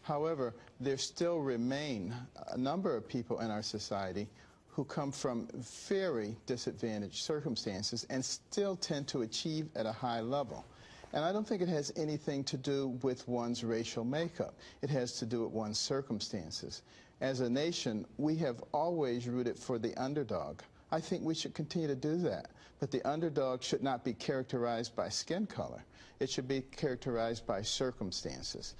However, there still remain a number of people in our society who come from very disadvantaged circumstances and still tend to achieve at a high level. And I don't think it has anything to do with one's racial makeup. It has to do with one's circumstances. As a nation, we have always rooted for the underdog. I think we should continue to do that. But the underdog should not be characterized by skin color. It should be characterized by circumstances.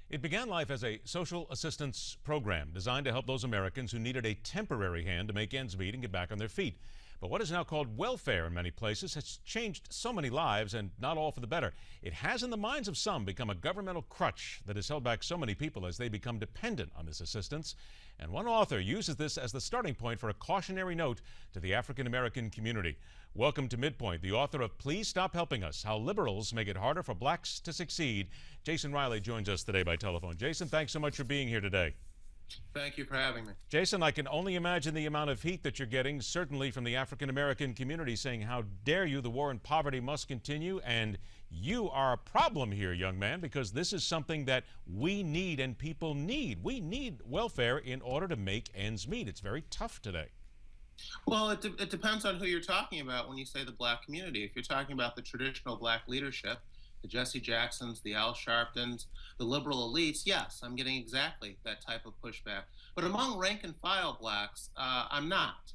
It began life as a social assistance program designed to help those Americans who needed a temporary hand to make ends meet and get back on their feet. But what is now called welfare in many places has changed so many lives, and not all for the better. It has, in the minds of some, become a governmental crutch that has held back so many people as they become dependent on this assistance. And one author uses this as the starting point for a cautionary note to the African American community. Welcome to MidPoint, the author of Please Stop Helping Us, How Liberals Make It Harder for Blacks to Succeed. Jason Riley joins us today by telephone. Jason, thanks so much for being here today. Thank you for having me. Jason, I can only imagine the amount of heat that you're getting, certainly from the African American community, saying, how dare you, the war on poverty must continue, and you are a problem here, young man, because this is something that we need and people need. We need welfare in order to make ends meet. It's very tough today. Well, it depends on who you're talking about when you say the black community. If you're talking about the traditional black leadership, the Jesse Jacksons, the Al Sharptons, the liberal elites, yes, I'm getting exactly that type of pushback. But among rank and file blacks, I'm not.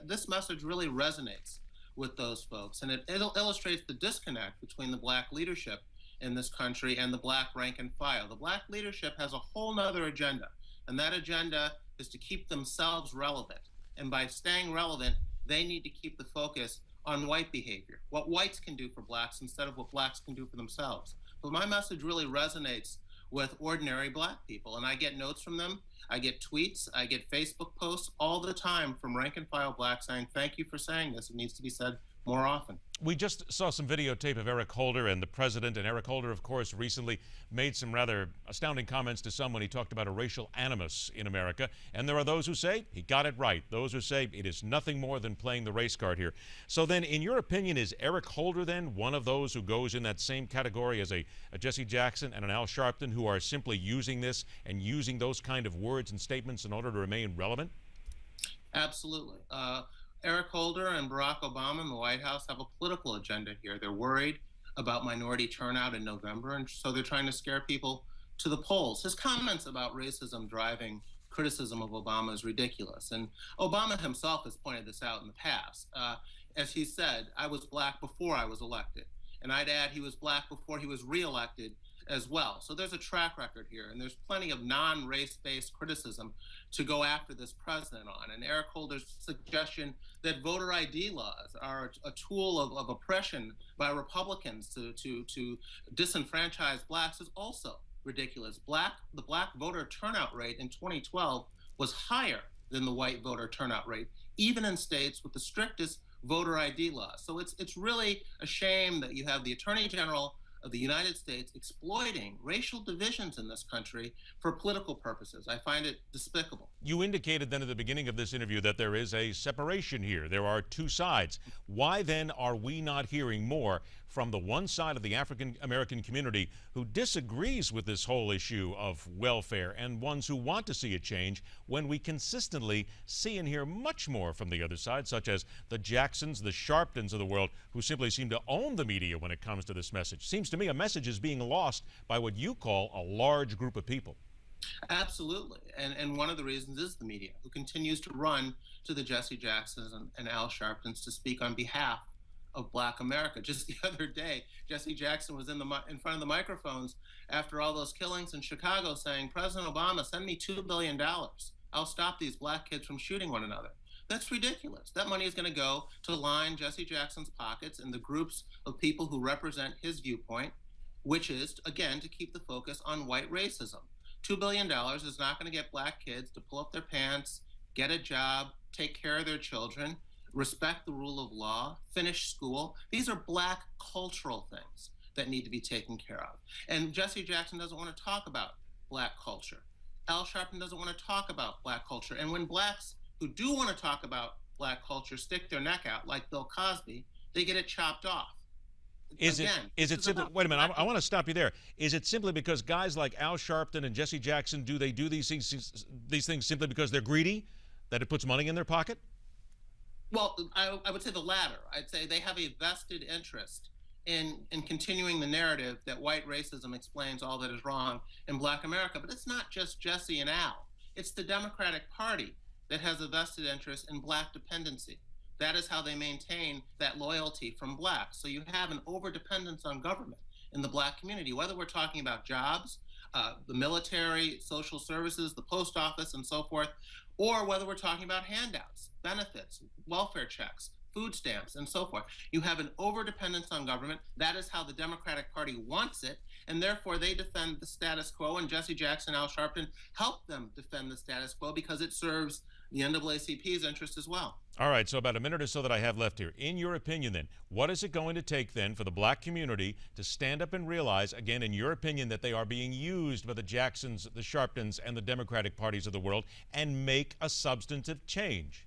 This message really resonates with those folks, and it illustrates the disconnect between the black leadership in this country and the black rank and file. The black leadership has a whole nother agenda, and that agenda is to keep themselves relevant. And by staying relevant, they need to keep the focus on white behavior, what whites can do for blacks instead of what blacks can do for themselves. But my message really resonates with ordinary black people, and I get notes from them, I get tweets, I get Facebook posts all the time from rank and file blacks saying, thank you for saying this, it needs to be said more often. We just saw some videotape of Eric Holder and the president, and Eric Holder, of course, recently made some rather astounding comments to some when he talked about a racial animus in America. And there are those who say he got it right. Those who say it is nothing more than playing the race card here. So then, in your opinion, is Eric Holder then one of those who goes in that same category as a Jesse Jackson and an Al Sharpton, who are simply using this and using those kind of words and statements in order to remain relevant? Absolutely. Eric Holder and Barack Obama in the White House have a political agenda here. They're worried about minority turnout in November, and so they're trying to scare people to the polls. His comments about racism driving criticism of Obama is ridiculous, and Obama himself has pointed this out in the past. As he said, I was black before I was elected, and I'd add he was black before he was reelected as well. So there's a track record here, and there's plenty of non-race-based criticism to go after this president on. And Eric Holder's suggestion that voter ID laws are a tool of oppression by Republicans to disenfranchise blacks is also ridiculous. The black voter turnout rate in 2012 was higher than the white voter turnout rate, even in states with the strictest voter ID laws. So it's really a shame that you have the Attorney General of the United States exploiting racial divisions in this country for political purposes. I find it despicable. You indicated then at the beginning of this interview that there is a separation here. There are two sides. Why then are we not hearing more from the one side of the African American community who disagrees with this whole issue of welfare and ones who want to see a change, when we consistently see and hear much more from the other side, such as the Jacksons, the Sharptons of the world, who simply seem to own the media when it comes to this message? Seems to me a message is being lost by what you call a large group of people. Absolutely. And one of the reasons is the media, who continues to run to the Jesse Jacksons and Al Sharptons to speak on behalf of black America. Just the other day, Jesse Jackson was in front of the microphones after all those killings in Chicago saying, President Obama, send me $2 billion. I'll stop these black kids from shooting one another. That's ridiculous. That money is going to go to line Jesse Jackson's pockets and the groups of people who represent his viewpoint, which is, again, to keep the focus on white racism. $2 billion is not going to get black kids to pull up their pants, get a job, take care of their children, respect the rule of law, finish school. These are black cultural things that need to be taken care of. And Jesse Jackson doesn't want to talk about black culture. Al Sharpton doesn't want to talk about black culture. And when blacks who do want to talk about black culture stick their neck out, like Bill Cosby, they get it chopped off. Is it again, is this it is simply, about wait a minute, black. I want to stop you there. Is it simply because guys like Al Sharpton and Jesse Jackson, do they do these things simply because they're greedy, that it puts money in their pocket? Well, I would say the latter. I'd say they have a vested interest in continuing the narrative that white racism explains all that is wrong in Black America. But it's not just Jesse and Al. It's the Democratic Party that has a vested interest in Black dependency. That is how they maintain that loyalty from Blacks. So you have an overdependence on government in the Black community, whether we're talking about jobs, the military, social services, the post office, and so forth, or whether we're talking about handouts, benefits, welfare checks, food stamps, and so forth. You have an overdependence on government. That is how the Democratic Party wants it, and therefore they defend the status quo, and Jesse Jackson, Al Sharpton help them defend the status quo because it serves the NAACP's interest as well. All right, so about a minute or so that I have left here. In your opinion, then, what is it going to take, then, for the Black community to stand up and realize, again, in your opinion, that they are being used by the Jacksons, the Sharptons, and the Democratic parties of the world, and make a substantive change?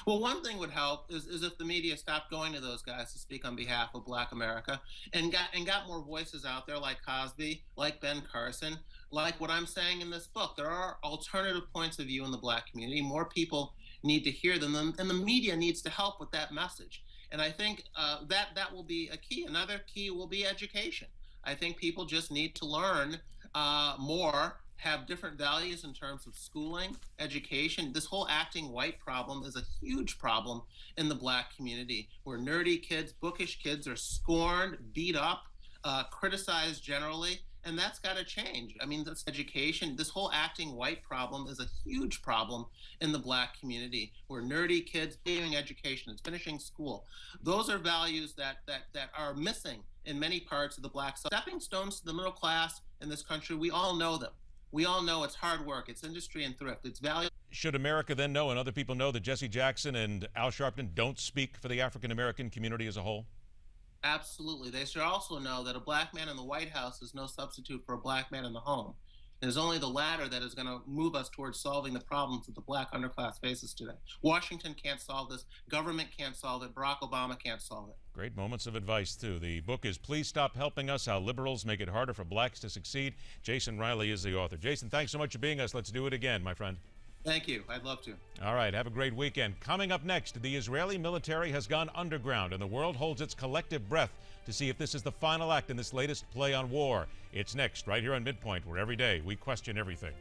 Well, one thing would help is if the media stopped going to those guys to speak on behalf of Black America and got more voices out there like Cosby, like Ben Carson, like what I'm saying in this book. There are alternative points of view in the Black community. More people need to hear them, and the media needs to help with that message. And I think that will be a key. Another key will be education. I think people just need to learn more, have different values in terms of schooling, education. This whole acting white problem is a huge problem in the Black community, where nerdy kids, bookish kids are scorned, beat up, criticized generally, and that's got to change. I mean, this education, this whole acting white problem is a huge problem in the Black community, where nerdy kids getting education, it's finishing school. Those are values that are missing in many parts of the Black stepping stones to the middle class in this country. We all know them. We all know it's hard work, it's industry and thrift, it's value. Should America then know, and other people know, that Jesse Jackson and Al Sharpton don't speak for the African American community as a whole? Absolutely. They should also know that a Black man in the White House is no substitute for a Black man in the home. There's only the latter that is going to move us towards solving the problems that the Black underclass faces today. Washington can't solve this. Government can't solve it. Barack Obama can't solve it. Great moments of advice, too. The book is Please Stop Helping Us, How Liberals Make It Harder for Blacks to Succeed. Jason Riley is the author. Jason, thanks so much for being us. Let's do it again, my friend. Thank you. I'd love to. All right. Have a great weekend. Coming up next, the Israeli military has gone underground, and the world holds its collective breath to see if this is the final act in this latest play on war. It's next, right here on MidPoint, where every day we question everything.